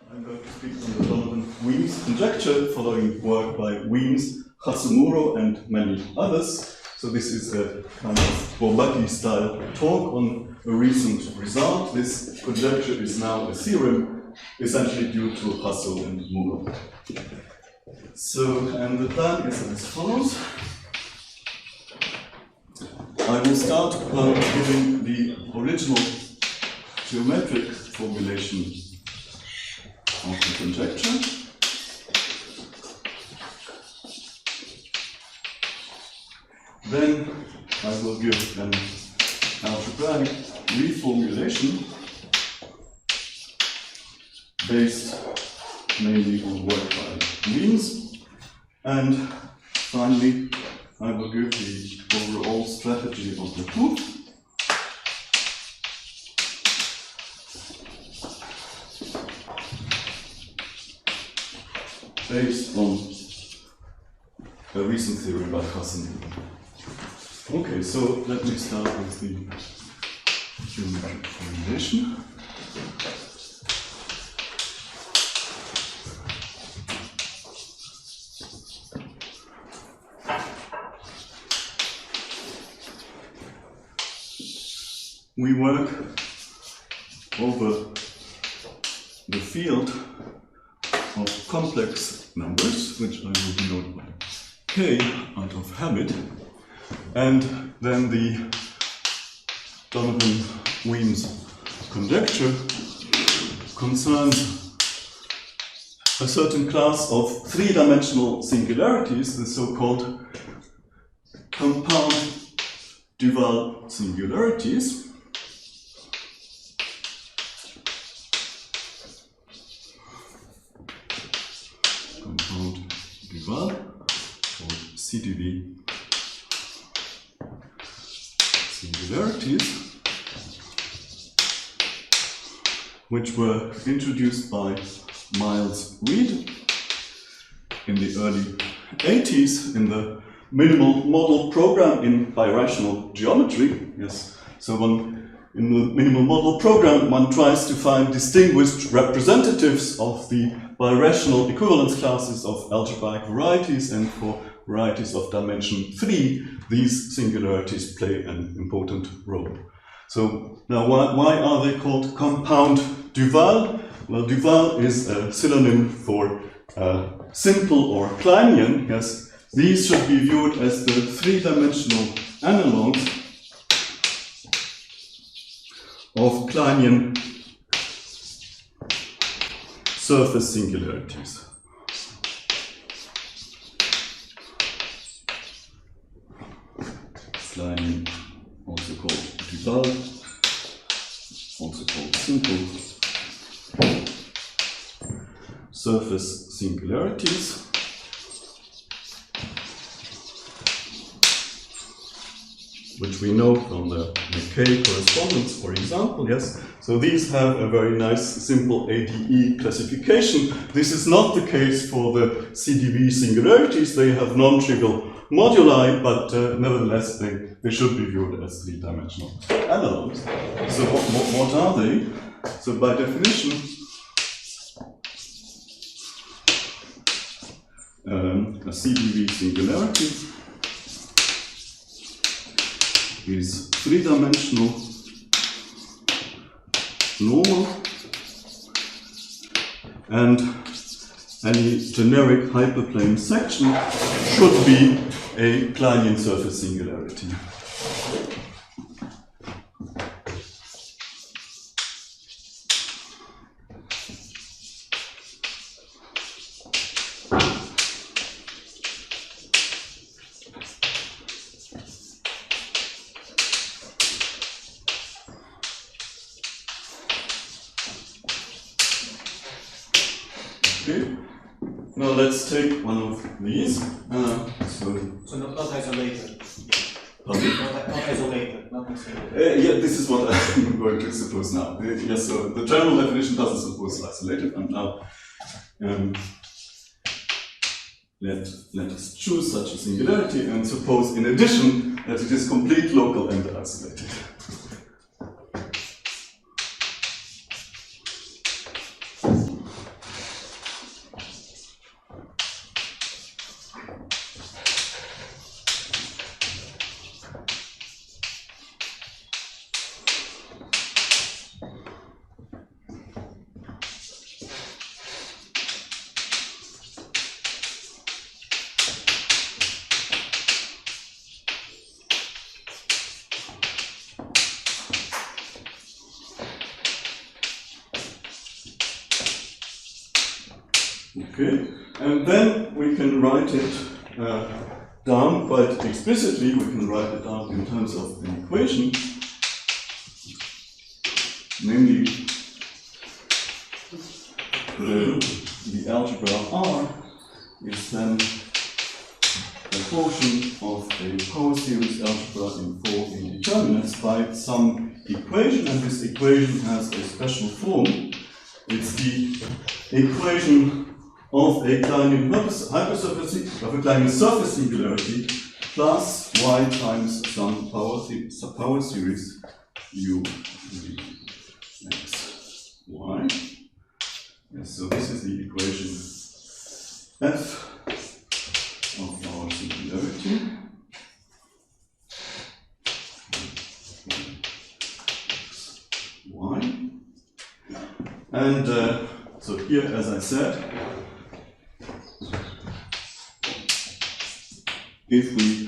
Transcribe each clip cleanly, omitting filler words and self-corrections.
I'm going to speak on the Donovan-Wemyss conjecture, following work by Wemyss, Jasso-Muro, and many others. So this is a kind of Bourbaki-style talk on a recent result. This conjecture is now a theorem, essentially due to Jasso and Muro. So, and the plan is as follows. I will start by giving the original geometric formulation of the conjecture. Then I will give an algebraic reformulation based mainly on work by Wemyss. And finally, I will give the overall strategy of the proof. Based on a recent theory by Jasso-Muro. Okay, so let me start with the geometric formulation. We work over the field of complex numbers, which I will denote by K out of habit, and then the Donovan-Wemyss conjecture concerns a certain class of three-dimensional singularities, the so-called compound dual singularities. Dual, or CDV singularities, which were introduced by Miles Reed in the early 80s in the minimal model program in birational geometry. Yes, so in the minimal model program, one tries to find distinguished representatives of the birational equivalence classes of algebraic varieties, and for varieties of dimension 3, these singularities play an important role. So now why are they called compound dual? Well, dual is a synonym for simple or Kleinian. Yes, these should be viewed as the three-dimensional analogs of Kleinian surface singularities. Kleinian, also called dual, also called simple surface singularities. Which we know from the K correspondence, for example, yes. So these have a very nice, simple ADE classification. This is not the case for the CDV singularities. They have non-trivial moduli, but nevertheless, they should be viewed as three-dimensional analogs. So what are they? So by definition, a CDV singularity is three-dimensional normal, and any generic hyperplane section should be a Kleinian surface singularity. Okay. Now let's take one of these. So not isolated. Pardon? Not isolated, not isolated. Yeah, this is what I'm going to suppose now. Yes, so the general definition doesn't suppose isolated, and now let us choose such a singularity and suppose in addition that it is complete, local, and isolated. Okay, and then we can write it down quite explicitly. We can write it down in terms of an equation, namely the algebra R is then a portion of a power series algebra in 4 indeterminates by some equation, and this equation has a special form. It's the equation of a Kleinian hypersurface of a Kleinian surface singularity plus y times some power series u x y. Yes, so this is the equation f of our singularity. Y. And so here, as I said, if we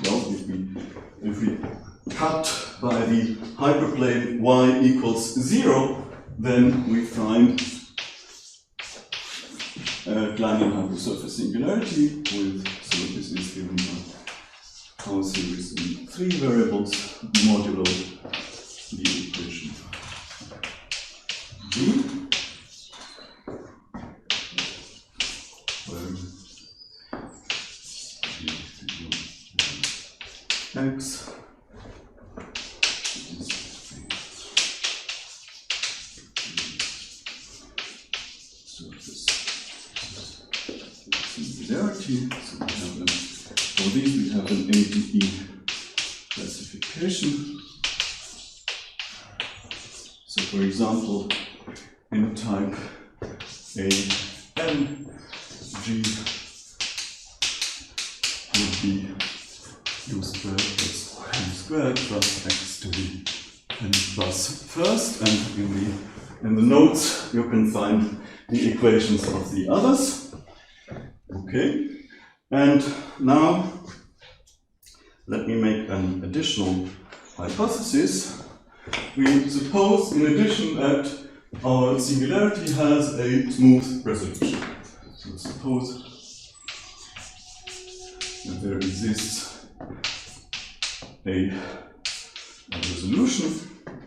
cut by the hyperplane y equals 0, then we find a Kleinian hypersurface singularity with, so this is given by power series in 3 variables modulo the equation g, where x surface singularity. So we have for these we have an ADE classification. So for example, in type A n G would be u squared plus n squared plus x to the n plus first, and in the notes you can find the equations of the others. Okay, and now let me make an additional hypothesis. We suppose in addition that our singularity has a smooth resolution. So suppose that there exists a resolution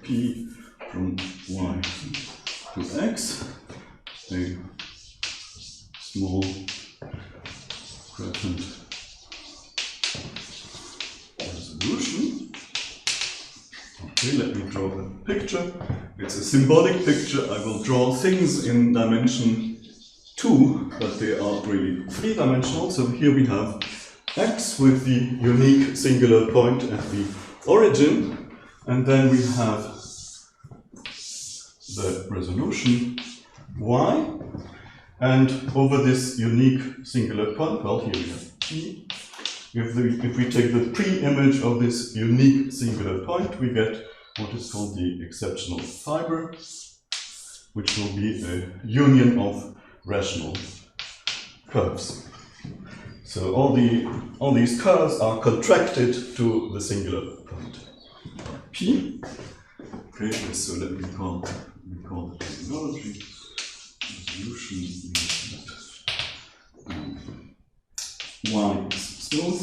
p from y to x, a small crepant resolution. Okay, let me draw a picture. It's a symbolic picture. I will draw things in dimension 2, but they are really 3-dimensional. So here we have x with the unique singular point at the origin, and then we have the resolution y, and over this unique singular point, well, here we have p. If we take the pre-image of this unique singular point, we get what is called the exceptional fiber, which will be a union of rational curves. So all these curves are contracted to the singular point p. Okay, so let me call the terminology. Resolution means that y is smooth,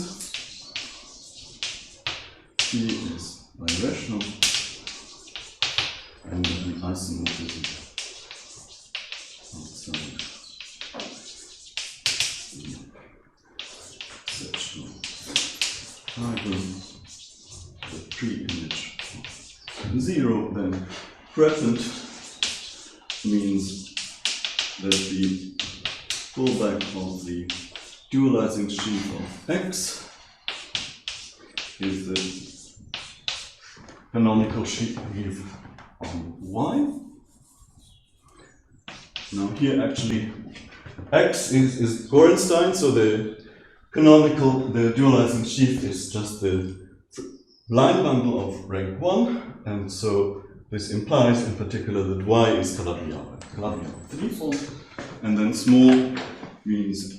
p is birational, and then isomorphism outside the exceptional fiber, the pre-image of 0, then crepant means that the pullback of the dualizing sheaf of x is the canonical sheaf on y. Now here actually x is Gorenstein, so the dualizing sheaf is just the line bundle of rank 1, and so this implies in particular that y is Calabi-Yama threefold, and then small means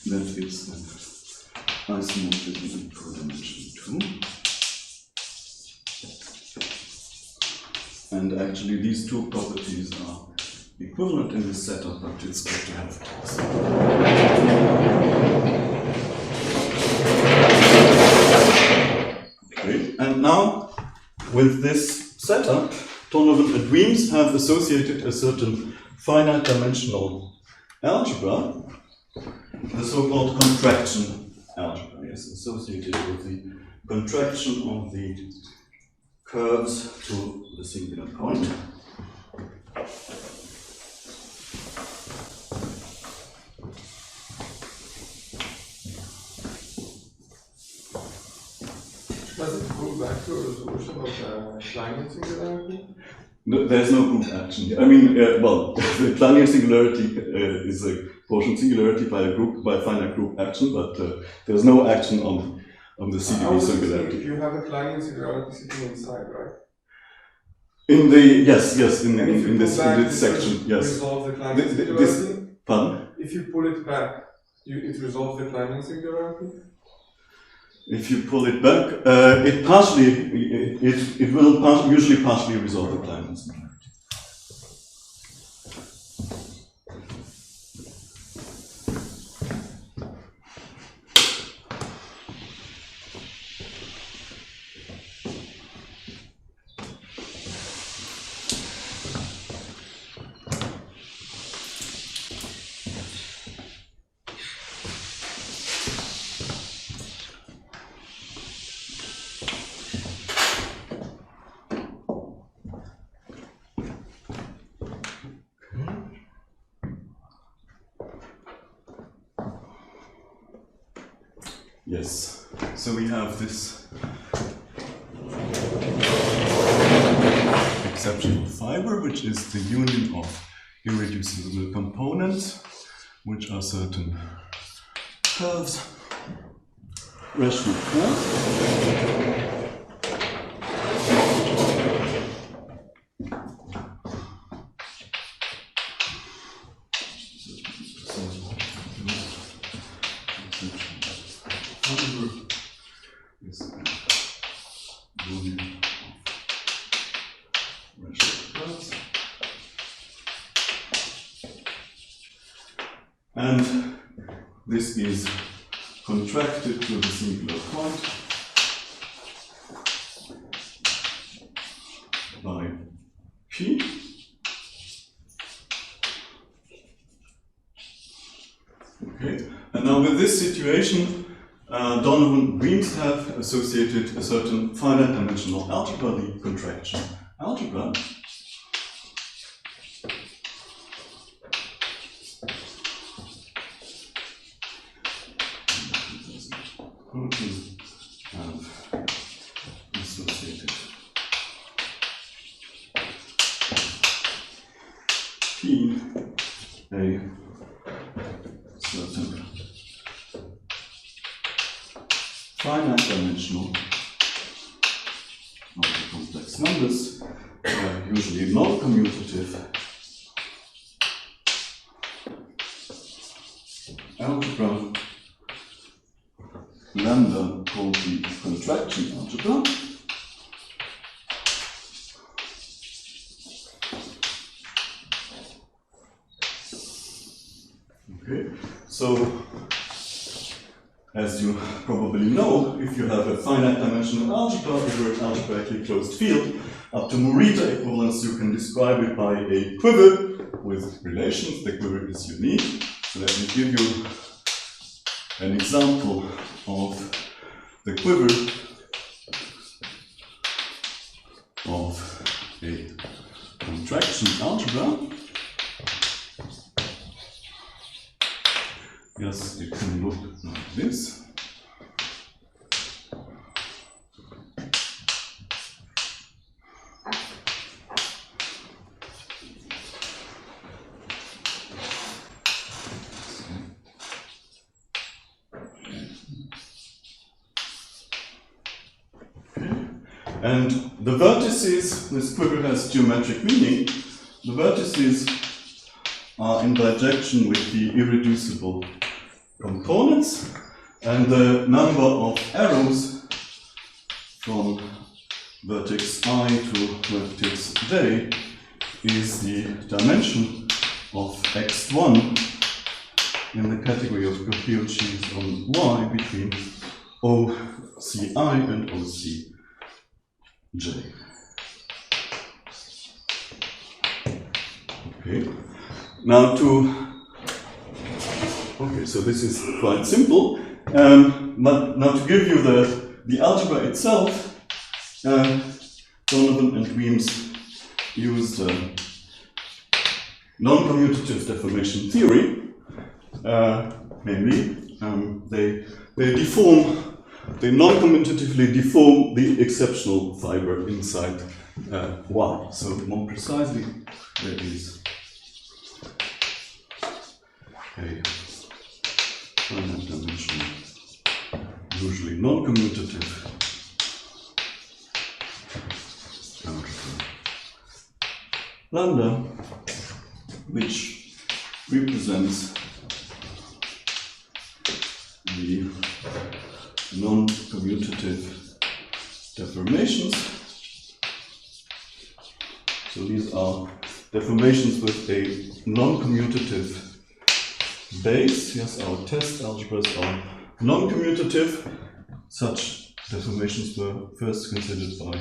that it's an isomorphism in 4-dimension 2. And actually these two properties are equivalent in this setup, but it's good to have this. Okay, and now with this setup, Donovan-Wemyss have associated a certain finite dimensional algebra, the so-called contraction algebra, is associated with the contraction of the curves to the singular point. Does it go back to a resolution of the Kleinian singularity? No, there's no group action. I mean, well, the Kleinian singularity is a quotient singularity by a finite group action, but there's no action on the CDB singularity. You have a Kleinian singularity sitting inside, right? In the yes, in this section, yes. Resolve the Kleinian singularity. Pardon? If you pull it back, it resolves the Kleinian singularity. If you pull it back, it will usually partially resolve the Kleinian singularity. Yes, so we have this exceptional fiber, which is the union of irreducible components, which are certain curves, rational curves. And this is contracted to the singular point by P. Okay, and now with this situation, Donovan-Wemyss have associated a certain finite dimensional algebra, the contraction algebra. And associated P a certain finite dimensional multi-complex numbers, usually non-commutative algebra, lambda called the contraction algebra. Okay, so as you probably know, if you have a finite dimensional algebra over an algebraically closed field, up to Morita equivalence, you can describe it by a quiver with relations. The quiver is unique. So let me give you an example of the quiver of a contraction algebra. Yes, it can look like this. And the vertices, this quiver has geometric meaning, the vertices are in bijection with the irreducible components, and the number of arrows from vertex I to vertex J is the dimension of x1 in the category of coherent sheaves on Y between OCI and OCJ. Okay. Now so this is quite simple. But now to give you the algebra itself, Donovan and Wemyss used non-commutative deformation theory. Namely, they non-commutatively deform the exceptional fiber inside Y. So more precisely, there is a finite dimension, usually non-commutative algebra lambda, which represents the non-commutative deformations. So these are deformations with a non-commutative base. Yes, our test algebras are non-commutative. Such deformations were first considered by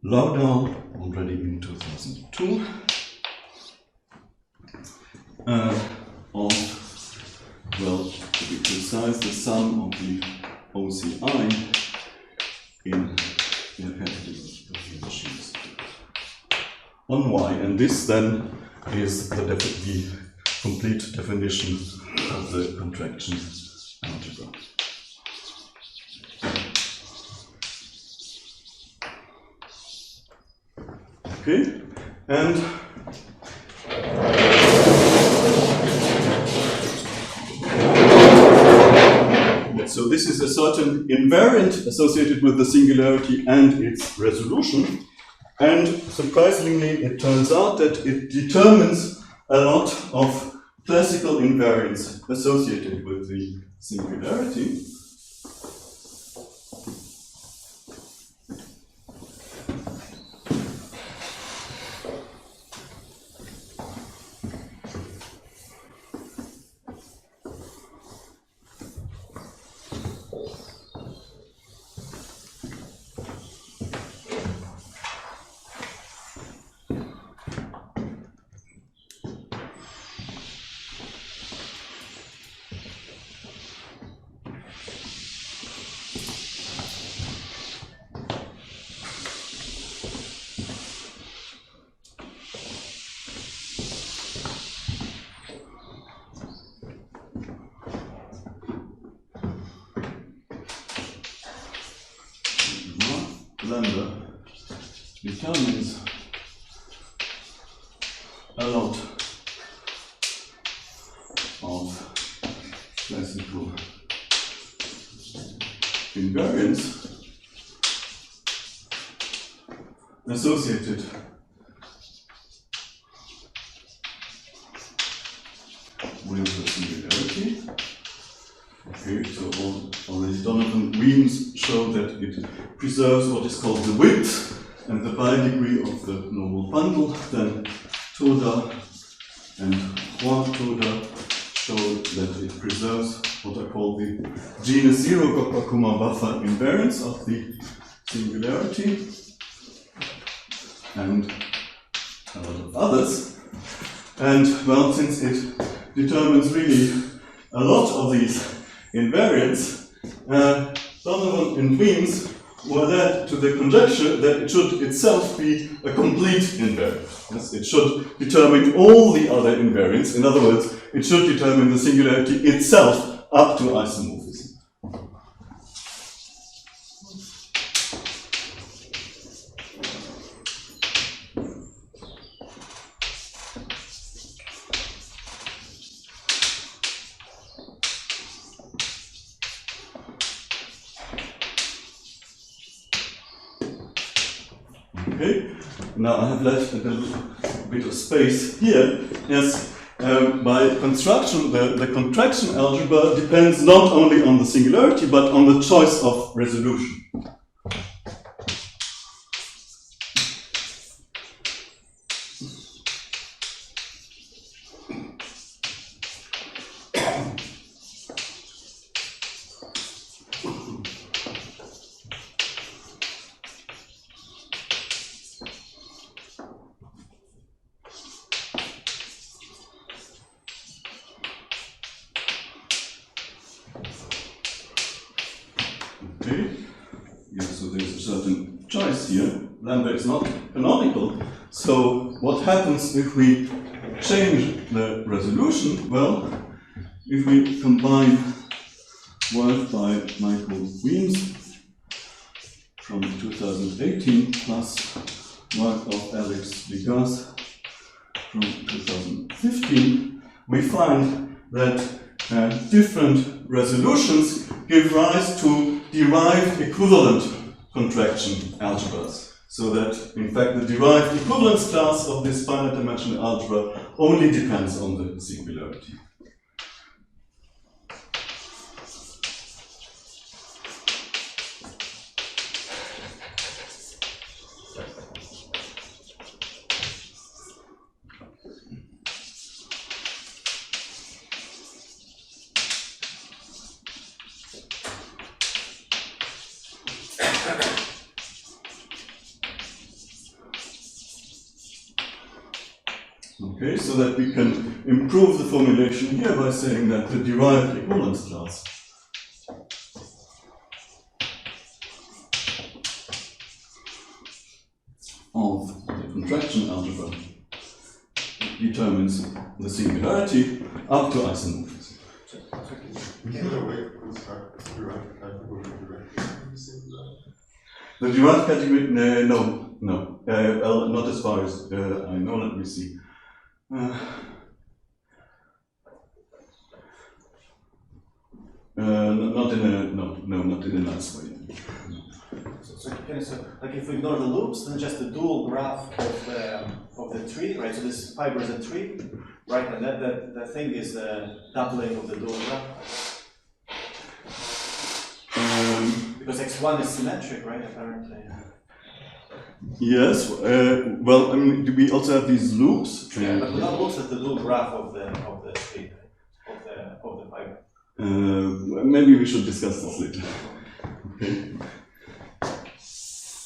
Laudal already in 2002. Well, to be precise, the sum of the OCI in the category of machines on Y, and this then is the complete definition of the contraction algebra. Okay, and so this is a certain invariant associated with the singularity and its resolution. And surprisingly, it turns out that it determines a lot of classical invariants associated with the singularity. Lambda determines a lot of classical invariants associated with the singularity. Okay, so already Donovan-Wemyss showed that it preserves what is called the width and the pi degree of the normal bundle. Then Toda and HuaToda showed that it preserves what are called the genus zero Gokwa-Kuma buffer invariants of the singularity, and a lot of others. And well, since it determines really a lot of these invariants, Donovan and Wemyss were led to the conjecture that it should itself be a complete invariant. Yes, it should determine all the other invariants. In other words, it should determine the singularity itself up to isomorphism. Okay, now I have left a little bit of space here. Yes, by construction, the contraction algebra depends not only on the singularity but on the choice of resolution. Okay. Yeah, so there's a certain choice here. Lambda is not canonical. So what happens if we change the resolution? Well, if we combine work by Michael Weems from 2018 plus work of Alex Degas from 2015, we find that different resolutions give rise to derived equivalent contraction algebras. So that, in fact, the derived equivalence class of this finite dimensional algebra only depends on the singularity. Okay, so that we can improve the formulation here by saying that the derived equivalence class of the contraction algebra determines the singularity up to isomorphism. The derived category, no, well, not as far as I know, let me see. Not in a nice way. So like if we ignore the loops, then just the dual graph of the tree, right? So this fiber is a tree, right? And that thing is the doubling of the dual graph. Because x1 is symmetric, right? Apparently. Yes. Well, I mean, do we also have these loops? Yeah, but not loops at the dual graph of the tree, of the fiber. Maybe we should discuss this later. Okay.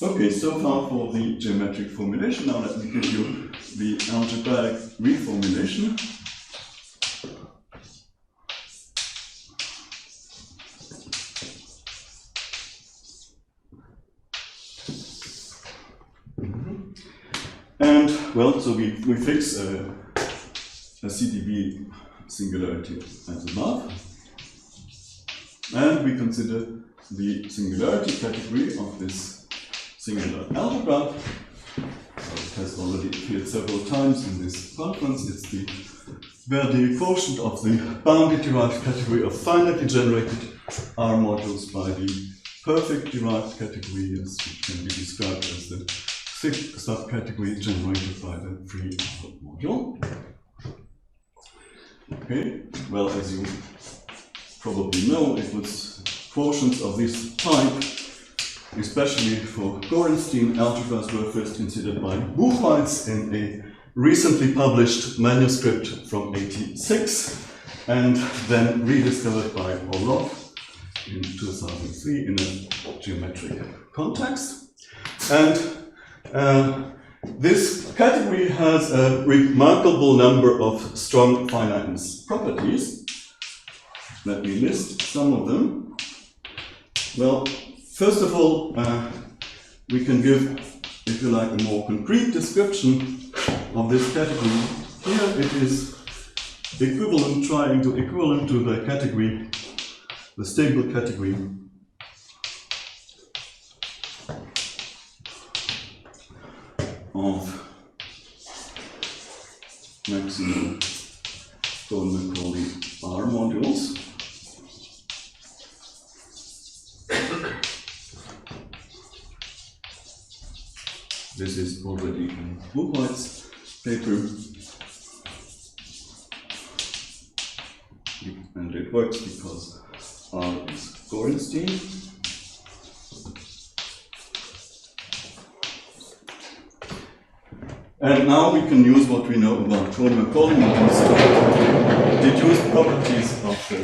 Okay, so far for the geometric formulation. Now let me give you the algebraic reformulation. And, well, so we fix a CDB singularity as above. And we consider the singularity category of this singular algebra. It has already appeared several times in this conference. It's where the quotient of the bounded derived category of finitely generated R modules by the perfect derived category, which can be described as the fifth subcategory generated by the free module. Okay, well, as you probably know, it was quotients of this type, especially for Gorenstein algebras, were first considered by Buchholz in a recently published manuscript from '86, and then rediscovered by Orloff in 2003 in a geometric context. And this category has a remarkable number of strong finiteness properties. Let me list some of them. Well, first of all, we can give, if you like, a more concrete description of this category. Here it is equivalent, trying to equivalent to the category, the stable category of maximum Cohen-Macaulay R modules. This is already in Buchholz's paper, and it works because R is Gorenstein. And now we can use what we know about Cohen-Macaulay modules to deduce properties of the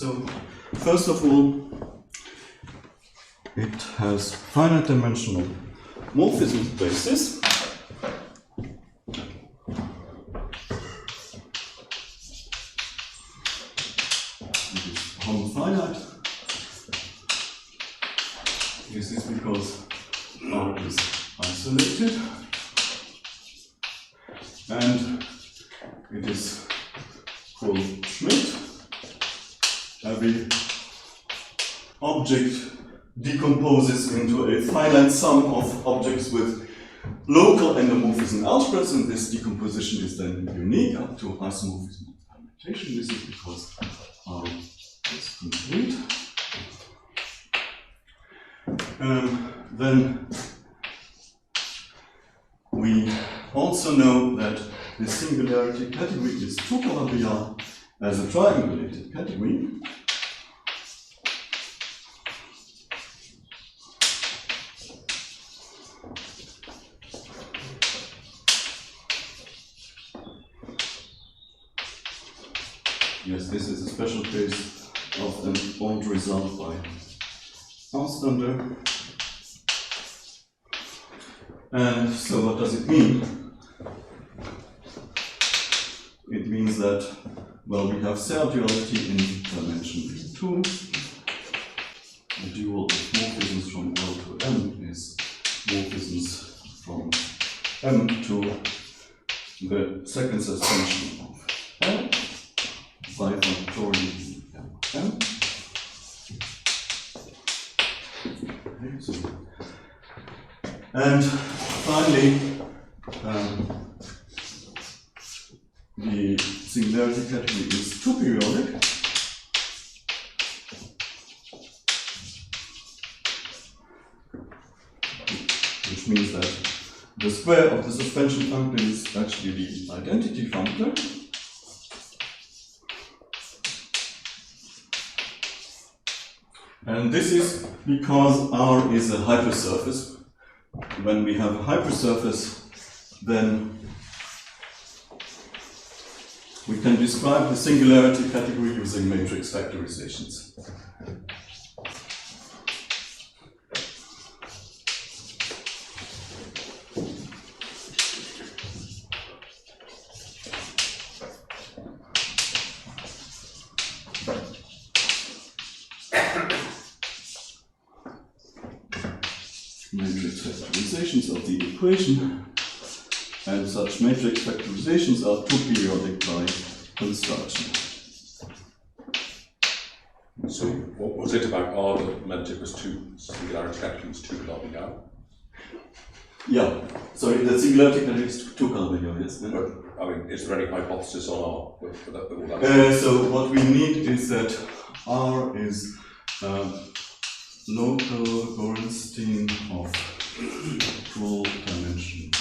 So, first of all, it has finite dimensional morphism basis. It is finite. This is because R is isolated. And it is called Schmidt. Every object decomposes into a finite sum of objects with local endomorphism algebras, and this decomposition is then unique up to isomorphism permutation. This is because R is complete. Then we also know that the singularity category is two-color as a triangulated category. Yes, this is a special case of an bond result by Auslander. And so what does it mean? It means that, well, we have cell duality in dimension V2. The dual of morphisms from L to M is morphisms from M to the second suspension of L by factorial M. Okay, so. And finally, the singularity category is two-periodic. Which means that the square of the suspension functor is actually the identity functor. And this is because R is a hypersurface. When we have a hypersurface, then we can describe the singularity category using matrix factorizations. Matrix factorizations of the equation, and such matrix factorizations are two-periodic by construction. So what was it about R that meant it was two, singularity category was two-color? Yeah, sorry, the singularity category is two-color, yes. But, I mean, is there any hypothesis on R for that? So what we need is that R is local Gorenstein of full dimension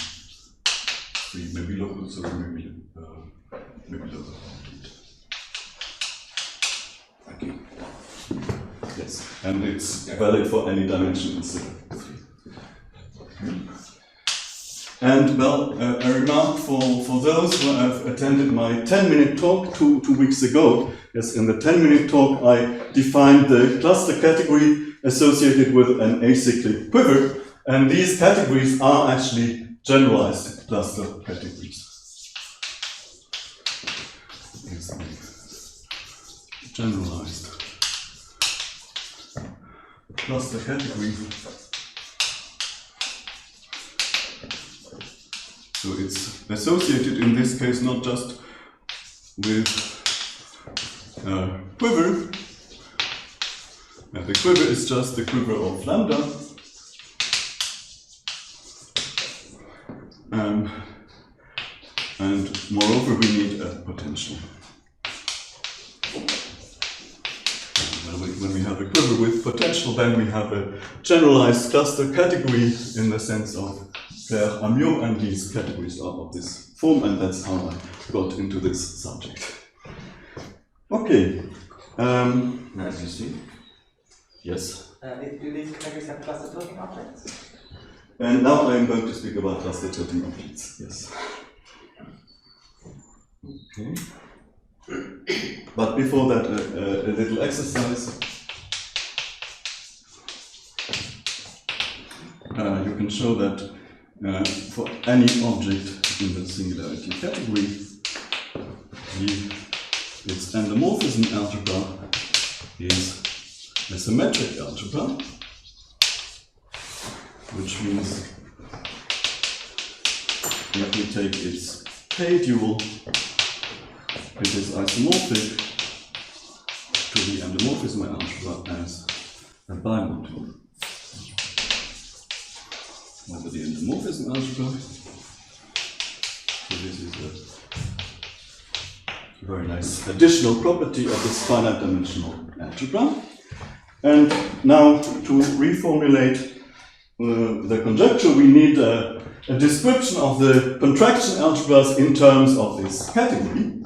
3, maybe local, sorry, maybe local. Thank you. Yes, and it's valid for any dimension instead of 3. And well, a remark for those who have attended my 10-minute talk two weeks ago. Yes, in the 10-minute talk I defined the cluster category associated with an acyclic quiver, and these categories are actually generalized cluster categories. Generalized cluster category. So it's associated in this case not just with quiver. And the quiver is just the quiver of lambda. And moreover, we need a potential. When we have a quiver with potential, then we have a generalized cluster category in the sense of Claire Amiot, and these categories are of this form, and that's how I got into this subject. Okay, as you see. Yes. Do these categories have cluster tilting objects? And now I am going to speak about cluster tilting objects. Yes. Okay. But before that, a little exercise. You can show that for any object in the singularity category, its endomorphism algebra is a symmetric algebra, which means if we take its K-dual, it is isomorphic to the endomorphism algebra as a bimodule. Over the endomorphism algebra, so this is a very nice additional property of this finite dimensional algebra. And now to reformulate the conjecture, we need a description of the contraction algebras in terms of this category.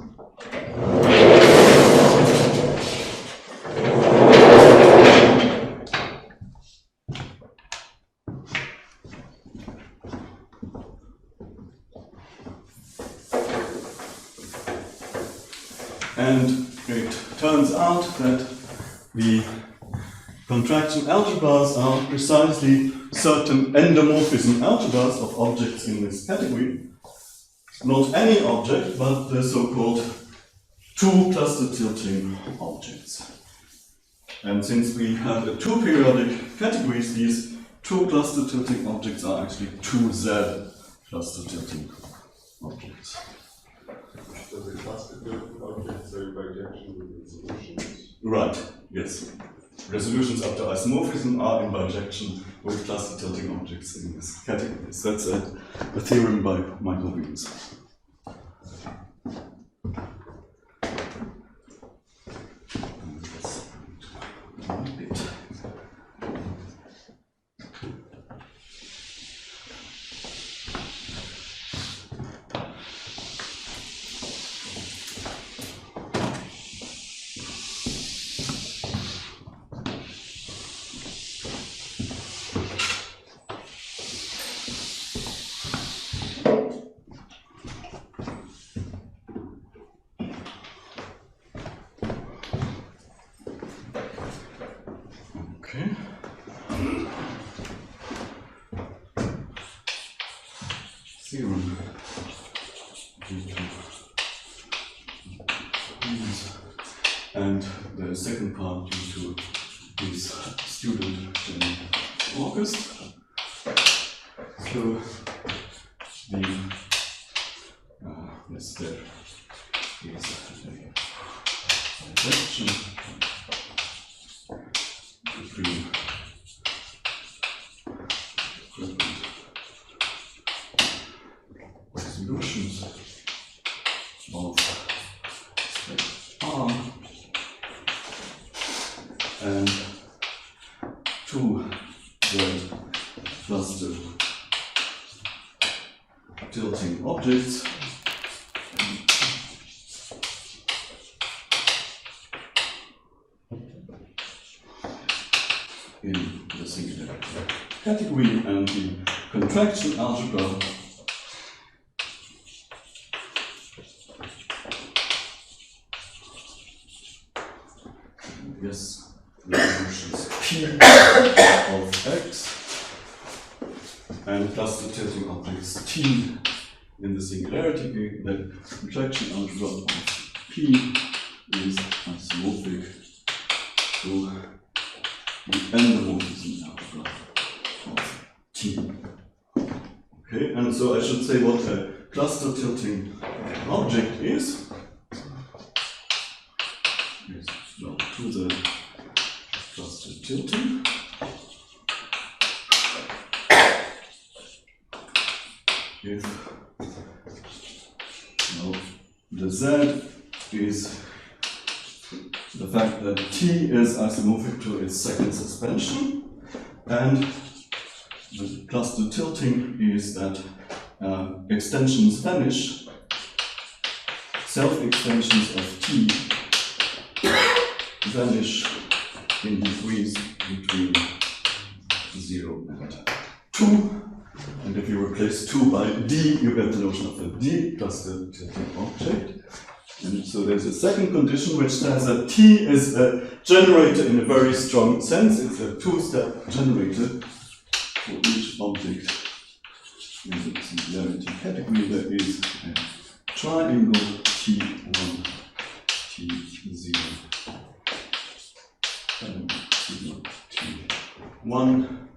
And it turns out that the contraction algebras are precisely certain endomorphism algebras of objects in this category. Not any object, but the so-called two cluster tilting objects. And since we have a two periodic categories, these two cluster tilting objects are actually two Z cluster tilting objects. So the cluster tilting objects are bijection with resolutions. Right, yes. Resolutions up to isomorphism are in bijection with cluster tilting objects in this category. So that's a theorem by Michael-Wemyss. Okay. Theorem. And the second part due to his student August. So the yes, there is a direction between crepant resolutions of space R and two Z cluster tilting objects in the singular category, and the contraction algebra yes, resolutions P of X and cluster tilting objects T in the singularity. The contraction algebra of P is isomorphic to the endomorphism algebra of T. Okay, and so I should say what a cluster tilting object is. Yes, well, to the cluster tilting. If well, the Z is the fact that T is isomorphic to its second suspension, and the cluster tilting is that extensions vanish, self-extensions of T vanish in degrees between 0 and 2. And if you replace 2 by D, you get the notion of a D cluster tilting object. And so there's a second condition which says that T is a generator in a very strong sense. It's a two-step generator for each object in the singularity category. There is a triangle T1, T0, and T1,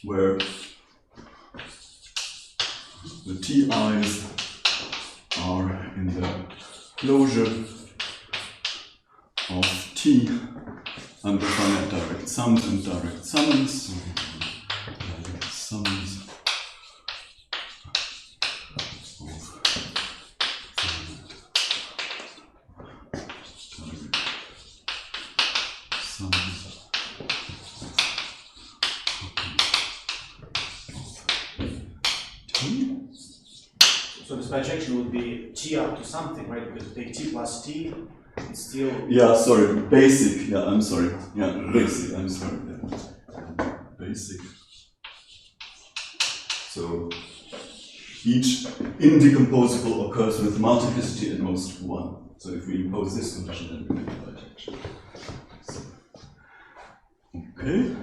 where the Ti's are in the closure of T under finite direct sums and direct sums. So direct sums So this bijection would be T up to something, right? Because if you take T plus T, it's still... Yeah, sorry, basic. Yeah, I'm sorry. Yeah, basic, I'm sorry. Yeah. Basic. So each indecomposable occurs with multiplicity at most 1. So if we impose this condition, then we get the bijection. Okay.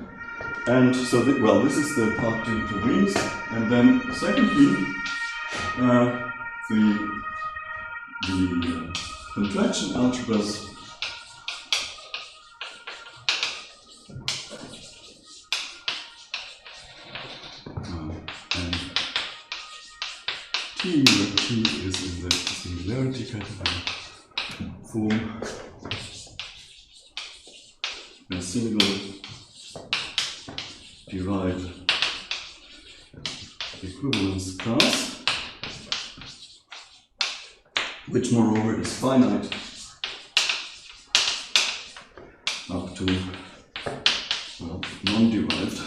And so, well, this is the part due to rings. And then, secondly, the contraction algebras and T, where T is in the singularity category, form a single derived equivalence class, which moreover is finite up to, well, non-derived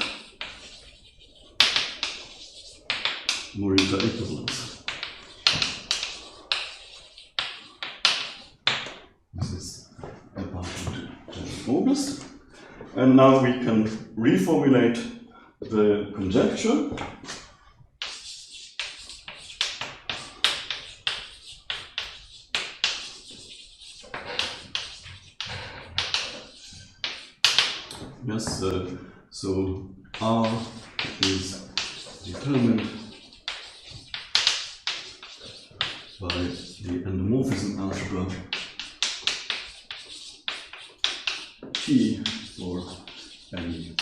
Morita equivalence. This is the part of August. And now we can reformulate the conjecture. Yes, so R is determined by the endomorphism algebra T for any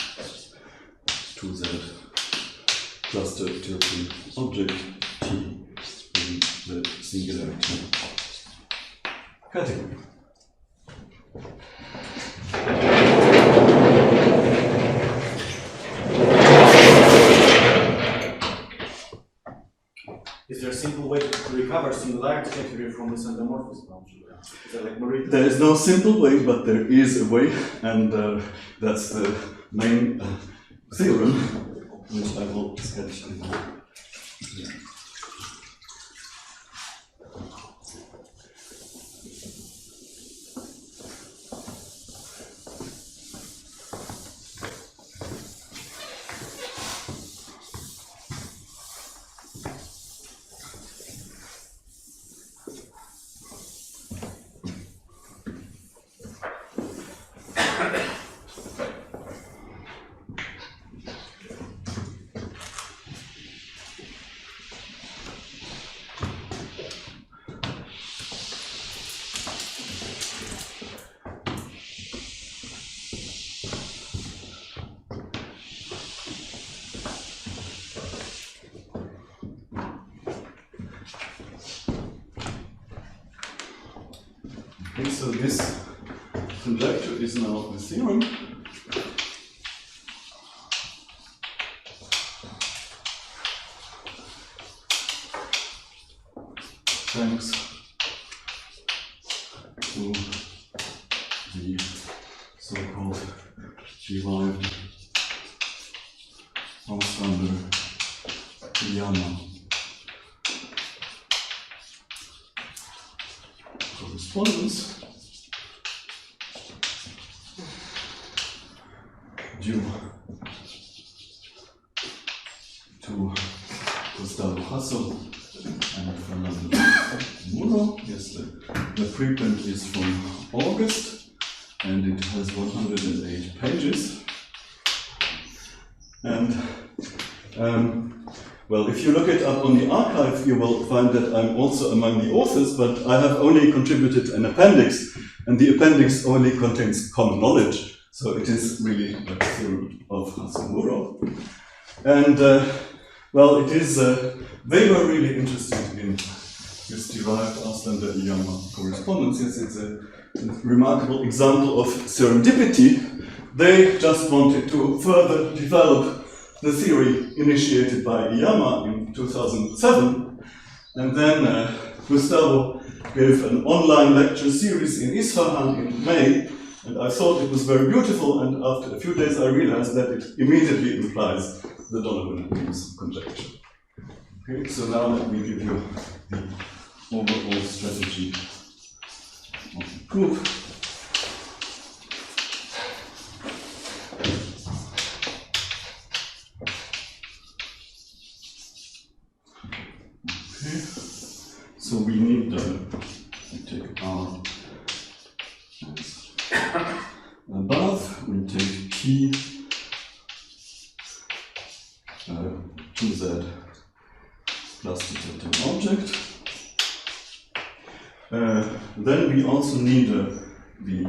2Z cluster tilting object T in the singularity category. Is there a simple way to recover singularity category from this endomorphism algebra? Is that like Morita? There is no simple way, but there is a way, and that's the main theorem, which I will sketch in here. Okay, so this conjecture is now the theorem. Thanks to the so-called derived AuslanderIyama correspondence due to Gustavo and Fernando. Yes, the preprint is from August, and it has 108 pages. And well, if you look it up on the archive, you will find that I'm also among the authors, but I have only contributed an appendix, and the appendix only contains common knowledge. So it is really a theorem of Jasso-Muro. And well, it is, they were really interested in this derived Auslander-Iyama correspondence. Yes, it's a remarkable example of serendipity. They just wanted to further develop the theory initiated by Iyama in 2007. And then Gustavo gave an online lecture series in Isfahan in May. And I thought it was very beautiful, and after a few days I realized that it immediately implies the Donovan-Wemyss conjecture. Okay, so now let me give you the overall strategy of the proof. Okay, so we need we take R as above, we take P 2Z plus the total object. Then we also need we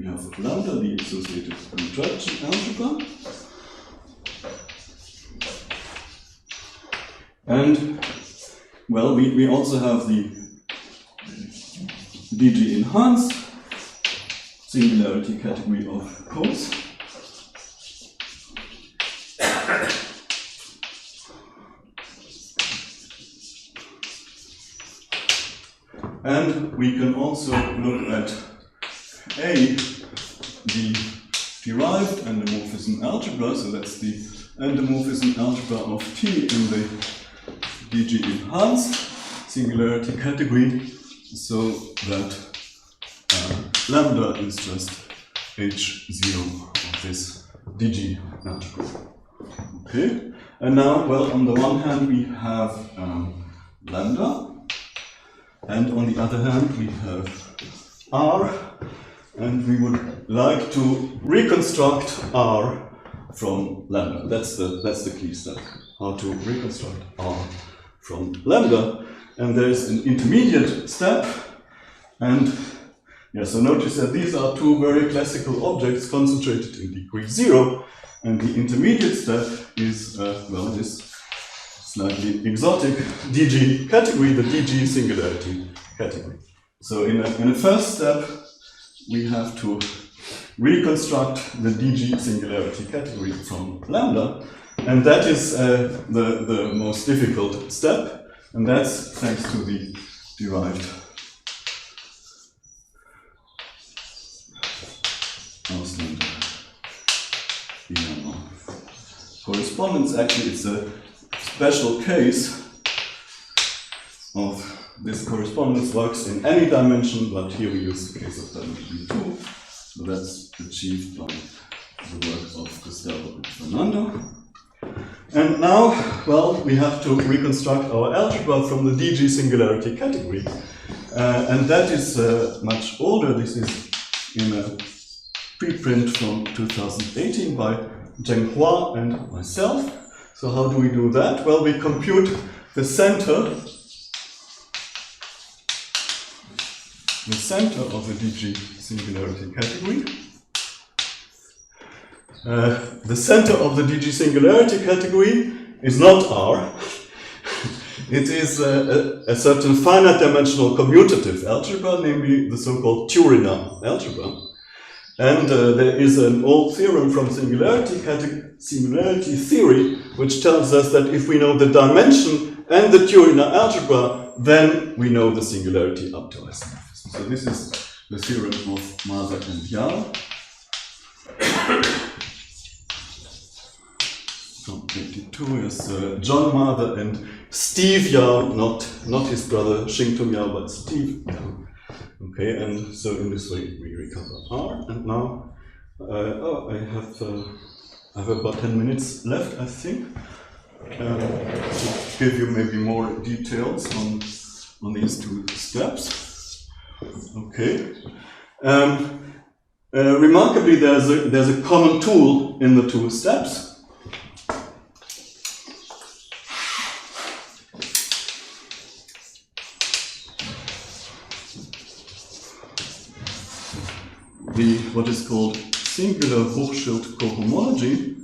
have lambda, the associated contraction algebra. And well, we also have the DG enhanced singularity category of codes. And we can also look at A, the derived endomorphism algebra, so that's the endomorphism algebra of T in the DG enhanced singularity category, so that lambda is just H0 of this DG algebra. Okay, and now, well, on the one hand we have lambda, and on the other hand we have R, and we would like to reconstruct R from lambda. That's the key step, how to reconstruct R from lambda. And there's an intermediate step, and yeah, so notice that these are two very classical objects concentrated in degree 0, and the intermediate step is, well, this slightly exotic DG category, the DG singularity category. So in a first step, we have to reconstruct the DG singularity category from lambda, and that is the most difficult step, and that's thanks to the derived Auslander-Iyama correspondence. Actually, it's a special case of this correspondence, works in any dimension, but here we use the case of dimension 2. So that's achieved by the work of Gustavo and Fernando. And now, well, we have to reconstruct our algebra from the DG singularity category. And that is much older. This is in a preprint from 2018 by Hua and myself. So how do we do that? Well, we compute the center of the DG singularity category. The center of the DG singularity category is not R. It is a certain finite dimensional commutative algebra, namely the so-called Turiner algebra. And there is an old theorem from singularity theory which tells us that if we know the dimension and the Turiner algebra, then we know the singularity up to isomorphism. So this is the theorem of Mather and Yao from 82. Yes, John Mather and Steve Yao, not his brother Xingtung Yao, but Steve Yao. Okay, and so in this way we recover R. And now I have about 10 minutes left, I think, to give you maybe more details on on these two steps. Okay. Remarkably, there's a common tool in the two steps. What is called singular Hochschild cohomology.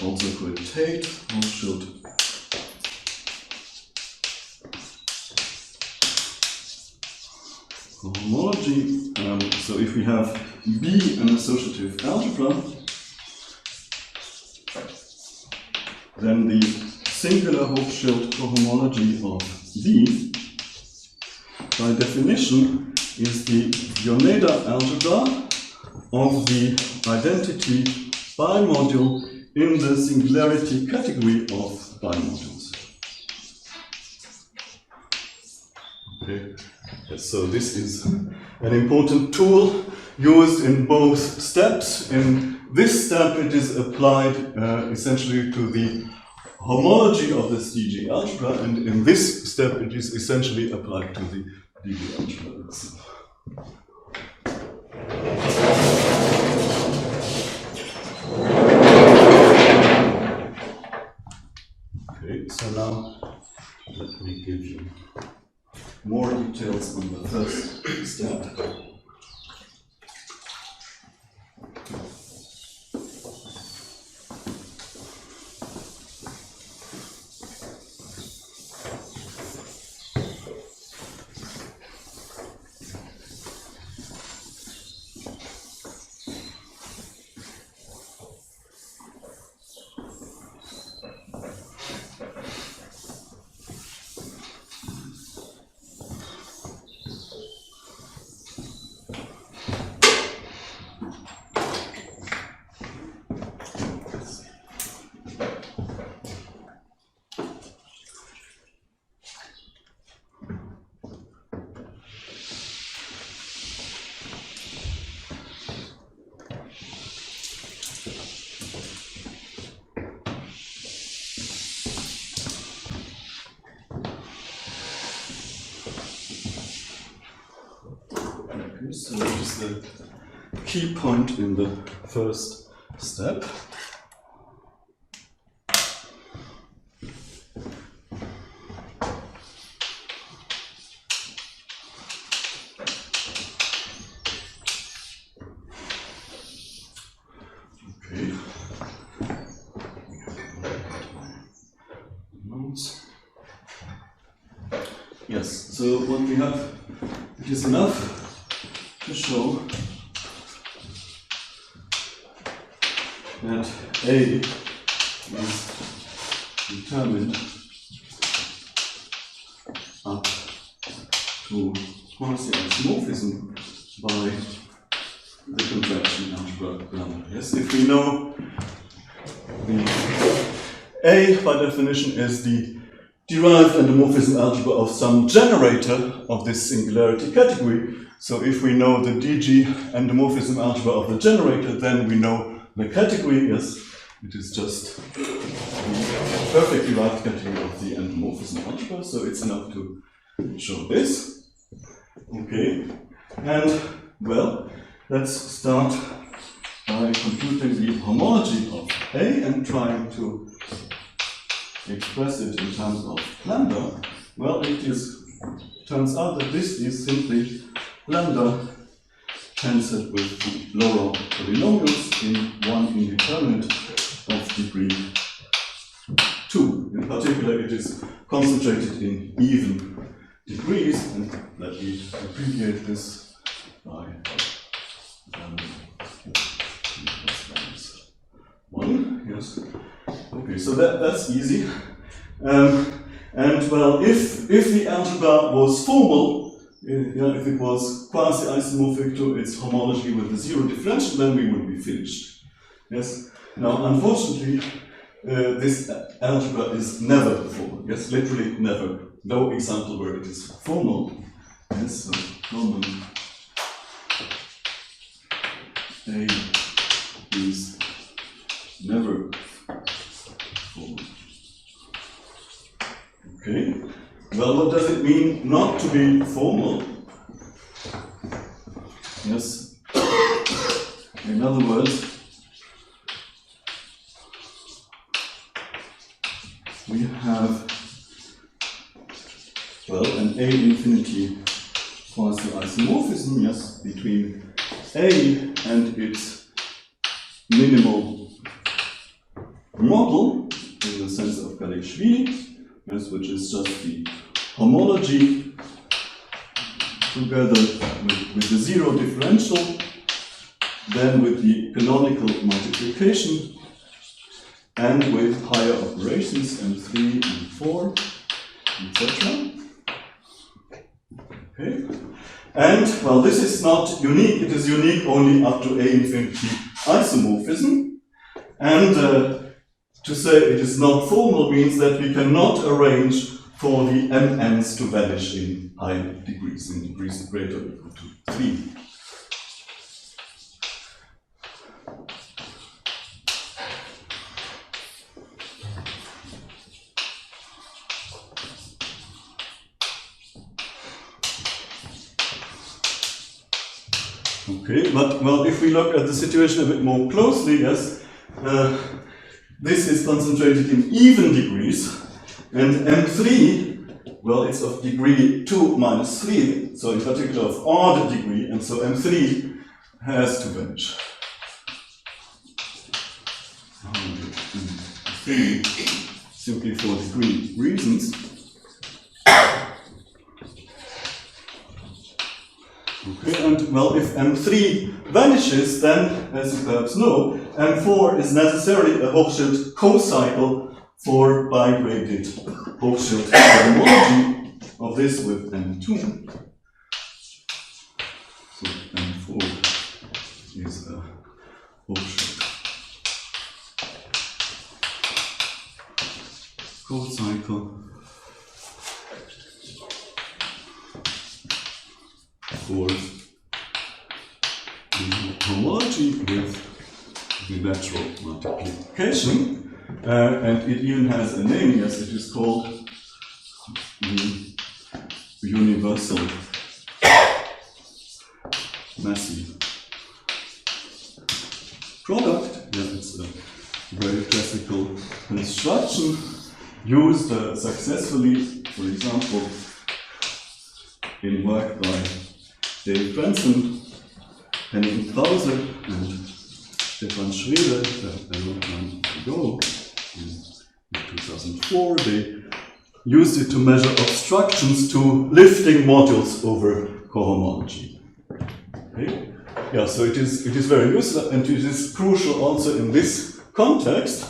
Also called Tate Hochschild cohomology. So if we have B an associative algebra, then the singular Hochschild cohomology of B, by definition, is the Yoneda algebra of the identity bimodule in the singularity category of bimodules. Okay, so this is an important tool used in both steps. In this step, it is applied essentially to the homology of this DG algebra, and in this step, it is essentially applied to the DG algebra itself. Okay, so now let me give you more details on the first step. So this is the key point in the first step. Okay. Yes, so what we have, it is enough to show that A is determined up to quasi-isomorphism by the contraction algebra lambda. Yes, if we know the A by definition is the derived endomorphism algebra of some generator of this singularity category. So if we know the DG endomorphism algebra of the generator, then we know the category. Yes, it is just the perfect derived category of the endomorphism algebra. So it's enough to show this. Okay, and well, let's start by computing the homology of A and trying to express it in terms of lambda. Well, turns out that this is simply lambda tensored with the Laurent polynomials in one indeterminate of degree 2. In particular, it is concentrated in even degrees, and let me abbreviate this by 1. Yes. Okay, so that's easy. And well, if the algebra was formal, if it was quasi-isomorphic to its homology with the zero differential, then we would be finished. Yes. Now, unfortunately, this algebra is never formal. Yes, literally never. No example where it is formal. Yes, so Norman A is never formal. Okay. Well, what does it mean not to be formal? Yes. In other words, we have, well, an A infinity Poisson isomorphism, yes, between A and its minimal model in the sense of Galashvili, yes, which is just the homology together with the zero differential, then with the canonical multiplication, and with higher operations M3 and 4, etc. Okay. And, well, this is not unique, it is unique only up to A infinity isomorphism. And to say it is not formal means that we cannot arrange for the MNs to vanish in high degrees, in degrees greater or equal to 3. Okay, but well, if we look at the situation a bit more closely, yes, this is concentrated in even degrees, and M3, well, it's of degree 2 minus 3, so in particular of odd degree, and so M3 has to vanish. 3, simply for degree reasons. Okay, and well, if M3 vanishes, then, as you perhaps know, M4 is necessarily a Hochschild co-cycle for bigraded Hochschild homology of this with M2. So M4 is a Hochschild co-cycle for homology with the natural multiplication, and it even has a name, yes, it is called the universal massive product. Yeah, it's a very classical construction used successfully, for example, in work by Dave Benson, Henning Krause, and Stefan Schwede a long time ago, in 2004. They used it to measure obstructions to lifting modules over cohomology. Okay? Yeah, so it is very useful, and it is crucial also in this context.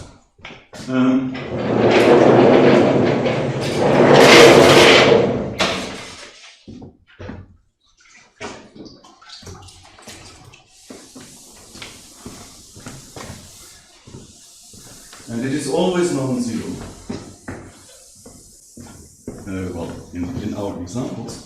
And it is always non-zero. Well, in our examples.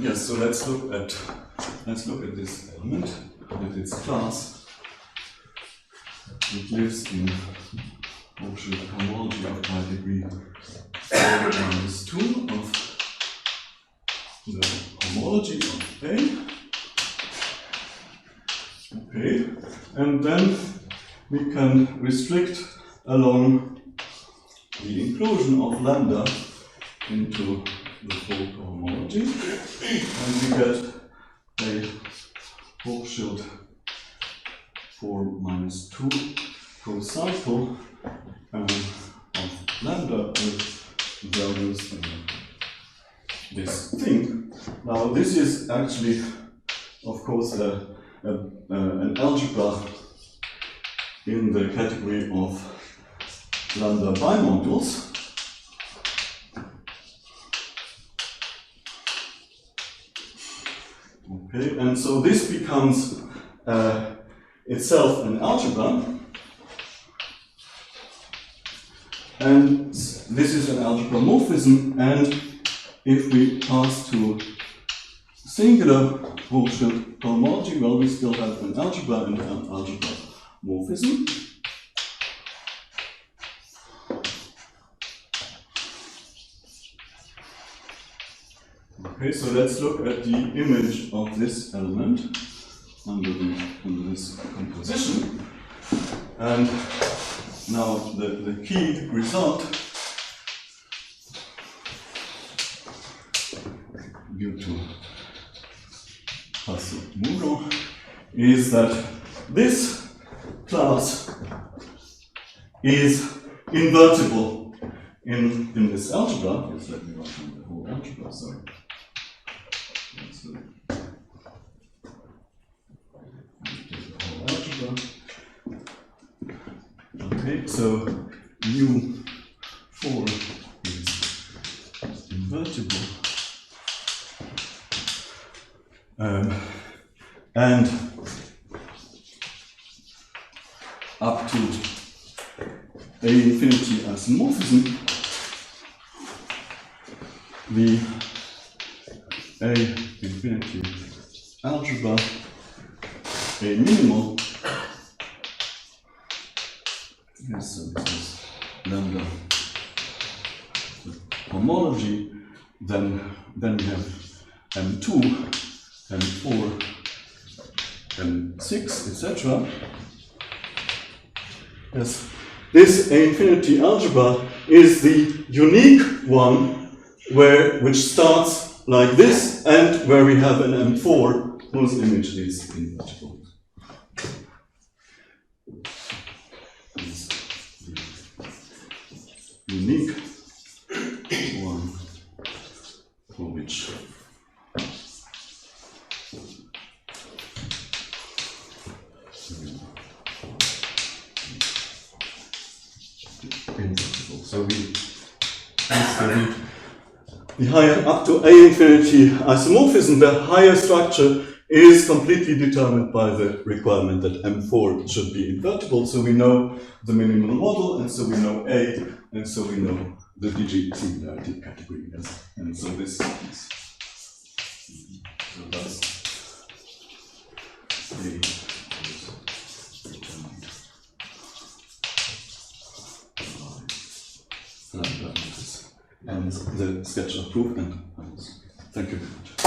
Yes, so let's look at this element with its class. It lives in Hochschild homology of high degree 4 minus 2 of the homology of A. Okay, and then we can restrict along the inclusion of lambda into the full cohomology, and we get a Hochschild 4 minus 2 co-cycle of lambda with values in this thing. Now, this is actually, of course, an algebra in the category of lambda bimodules. Okay, and so this becomes itself an algebra. And this is an algebra morphism, and if we pass to singular Rothschild cohomology, well, we still have an algebra and an algebra morphism. Okay, so let's look at the image of this element under this composition. And now the key result due to Jasso-Muro is that this class is invertible in this algebra. Yes, let me write down the whole algebra, sorry. Okay, so U4 is invertible, and up to A infinity isomorphism, the A infinity algebra, A minimal. Yes, so this is lambda homology, then we have M2, M4, M6, etc. Yes, this A infinity algebra is the unique one which starts like this, and where we have an M4 whose image is invertible. Unique one for which invertible. So the higher up to A infinity isomorphism, the higher structure is completely determined by the requirement that M4 should be invertible. So we know the minimal model, and so we know A, and so we know the DG singularity category. Yes. And so this is, so that's A is determined by lambda, and the sketch of proof, and thank you very much.